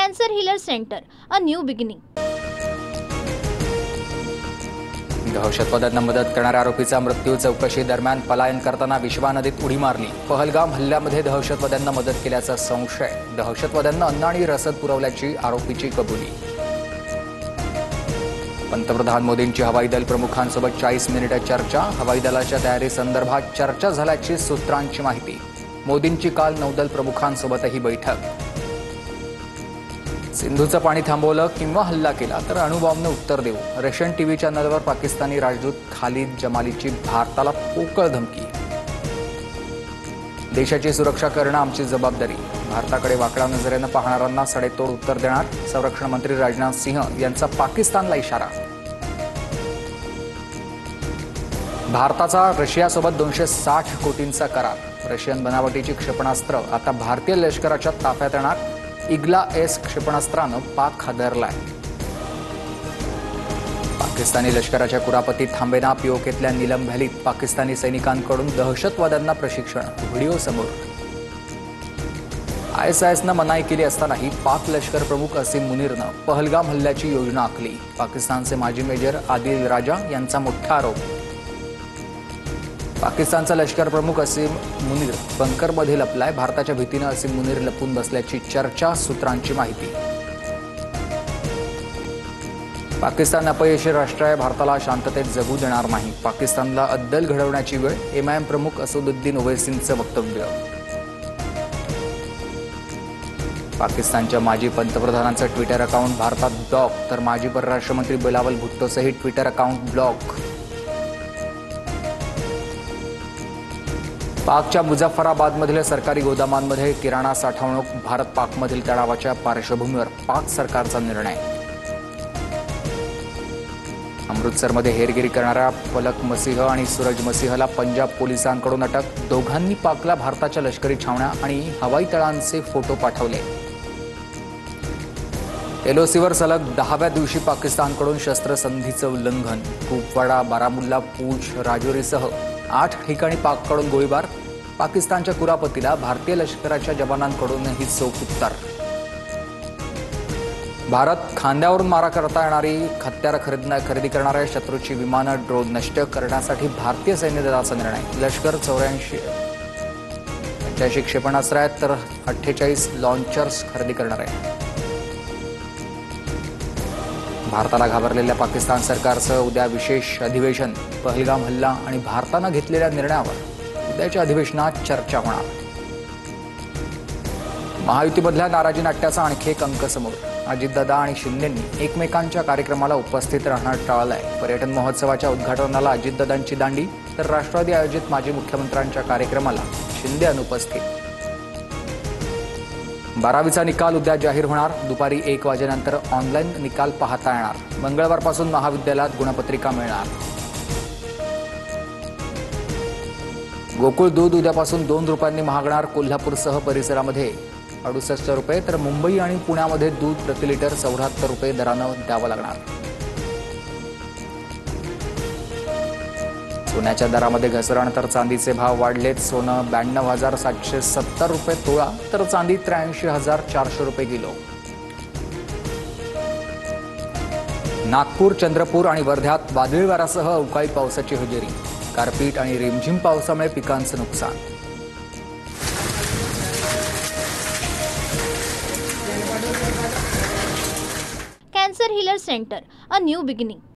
Cancer Healer Center, a new beginning. दहशतवाद्यांना मदत करणाऱ्या आरोपीचा मृत्यू चौकशी दरम्यान पलायन करताना विश्वा नदीत उडी मारली। पहलगाम हल्ल्यामध्ये दहशतवाद्यांना मदत केल्याचा संशय। दहशतवाद्यांना अन्न आणि रसद पुरवल्याची आरोपीची कबुली। पंतप्रधान मोदींची हवाई दल प्रमुखांसोबत 40 मिनिटे चर्चा। हवाई दलाच्या तयारी संदर्भात चर्चा झाल्याची सूत्रांची माहिती। मोदींची काल नौदल प्रमुखांसोबतही बैठक। सिंधूचं पाणी थांबवलं किंवा हल्ला केला तर अणुबॉम्बनं उत्तर देऊ। रशियन टीव्ही चॅनलवर पाकिस्तानी राजदूत खालिद जमालीची भारताला पोकळ धमकी। देशाची सुरक्षा करणं आमची जबाबदारी। भारताकडे वाकड्या नजरेनं पाहणाऱ्यांना सडेतोड उत्तर देणार। संरक्षण मंत्री राजनाथ सिंह यांचा पाकिस्तानला इशारा। भारताचा रशियासोबत 260 कोटींचा करार। रशियन बनावटीची क्षेपणास्त्र आता भारतीय लष्कराच्या ताफ्यात येणार। इग्ला-एस क्षेपणास्त्रानं पाक हादरलाय। पाकिस्तानी लष्कराच्या कुरापतीत थांबेना पीओकेतल्या नीलम व्हॅलीत पाकिस्तानी सैनिकांकडून दहशतवाद्यांना प्रशिक्षण। व्हिडिओ समोर। ISISनं मनाई केली असतानाही पाक लष्कर प्रमुख असीम मुनीरनं पहलगाम हल्ल्याची योजना आखली। पाकिस्तानचे माजी मेजर आदिल राजा यांचा मोठा आरोप। पाकिस्तानचा लष्कर प्रमुख असीम मुनीर बंकरमध्ये लपलाय। भारताच्या भीतीनं असीम मुनीर लपून बसल्याची चर्चा, सूत्रांची माहिती। पाकिस्तान अपयशी राष्ट्र आहे, भारताला शांततेत जगू देणार नाही। पाकिस्तानला अद्दल घडवण्याची वेळ। MIM प्रमुख असदुद्दीन ओवैसींचं वक्तव्य। पाकिस्तानच्या माजी पंतप्रधानांचं ट्विटर अकाउंट भारतात ब्लॉक, तर माजी परराष्ट्र मंत्री बिलावल भुट्टोचंही ट्विटर अकाउंट ब्लॉक। पाकच्या मुझफ्फराबादमधील सरकारी गोदामांमध्ये किराणा साठवणूक। भारत पाकमधील तणावाच्या पार्श्वभूमीवर पाक सरकारचा निर्णय। अमृतसरमध्ये हेरगिरी करणाऱ्या फलक मसीह आणि सूरज मसीहला पंजाब पोलिसांकडून अटक। दोघांनी पाकला भारताच्या लष्करी छावण्या आणि हवाई तळांचे फोटो पाठवले। LOCवर सलग 10व्या दिवशी पाकिस्तानकडून शस्त्रसंधीचं उल्लंघन। कुपवाडा, बारामुल्ला, पूंछ, राजौरीसह 8 ठिकाणी पाककडून गोळीबार। पाकिस्तानच्या कुरापतीला भारतीय लष्कराच्या जवानांकडूनही चोख उत्तर। भारत खांद्यावरून मारा करता येणारी हत्यारं खरेदी करणाऱ्या शत्रूची विमानं, ड्रोन नष्ट करण्यासाठी भारतीय सैन्य दलाचा निर्णय। लष्कर 85 क्षेपणास्त्र आहेत तर 48 लॉन्चर्स खरेदी करणार आहे। भारताला घाबरलेल्या पाकिस्तान सरकारचं उद्या विशेष अधिवेशन। पहलगाम हल्ला आणि भारतानं घेतलेल्या निर्णयावर उद्याच्या अधिवेशनात चर्चा होणार। महायुतीमधल्या नाराजी नाट्याचा आणखी एक अंक समोर। अजितदादा आणि शिंदेंनी एकमेकांच्या कार्यक्रमाला उपस्थित राहणं टाळलंय। पर्यटन महोत्सवाच्या उद्घाटनाला अजितदादांची दांडी, तर राष्ट्रवादी आयोजित माजी मुख्यमंत्र्यांच्या कार्यक्रमाला शिंदे अनुपस्थित। 12वीचा निकाल उद्या जाहीर होणार। दुपारी 1 वाजेनंतर ऑनलाईन निकाल पाहता येणार। मंगळवारपासून महाविद्यालयात गुणपत्रिका मिळणार। गोकुळ दूध उद्यापासून 2 रुपयांनी महागणार। कोल्हापूरसह परिसरामध्ये 68 रुपये, तर मुंबई आणि पुण्यामध्ये दूध प्रति लिटर 74 रुपये दरानं द्यावं लागणार। सोन्याच्या दरामध्ये घसरण, तर चांदीचे भाव वाढलेत। सोनं 92,770 रुपये तोळा, तर चांदी 83,400 रुपये किलो। नागपूर, चंद्रपूर आणि वर्ध्यात वादळी वाऱ्यासह अवकाळी पावसाची हजेरी। गारपीट आणि रिमझिम पावसामुळे पिकांचं नुकसान। Cancer Healer Center, a new beginning.